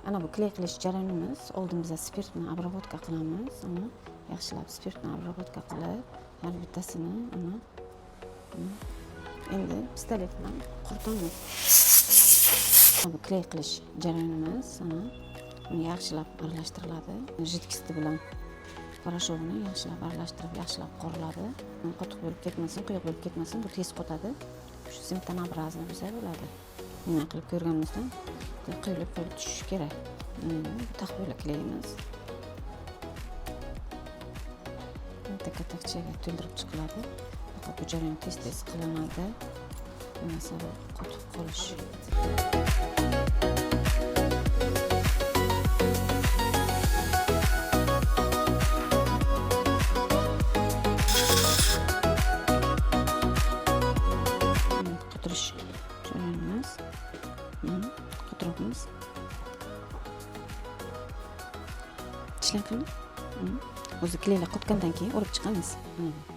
Ana bu kley qilish jarayonimiz. Oldin biz spirt bilan obработка qilamiz. Uni yaxshilab spirt bilan obработка qilib, har bittasini endi pistolet bilan quritamiz. Bu kley qilish jarayonimiz. Uni yaxshilab aralashtiriladi. Jidkist bilan poрошокni yaxshilab aralashtirib, yaxshilab qoriladi. Qattiq bo'lib ketmasin, quyuq bo'lib ketmasin, bu tez qotadi. Shu smetanaобразный bo'lsa bo'ladi. Nima qilib ko'rganimizdan quyilib tushishi kerak. Taxvil klayimiz. Takka-takchaga to'ldirib chiqiladi. Faqat bu jarayon tez qilinadi. Bo'lmasa qotib qolish. Qotirish jarayonimiz. Qotiramiz. Tishlanqimi? O'zi klaylar qotgandan keyin o'rib chiqamiz.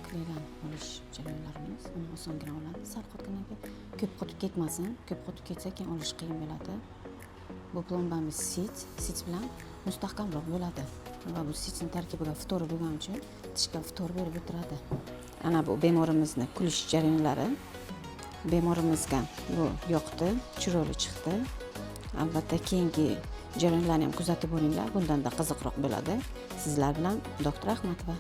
Klaylarni olish jarayonlarimiz osongina oladi. Sal qotgandan keyin ko'p qotib ketmasin. Ko'p qotib ketsa keyin olish qiyin bo'ladi. Bu plombamiz sit bilan mustahkamroq bo'ladi. Va bu sitning tarkibiga ftor bo'lgani uchun tishga ftor berib o'tiradi. Ana bu bemorimizni kulish jarayonlari. Bemorimizga bu yoqdi, chiroyli chiqdi. Albatta keyingi jarayonlarni ham kuzatib boringlar. Bundan da qiziqroq bo'ladi. Sizlar bilan doktor Ahmatova.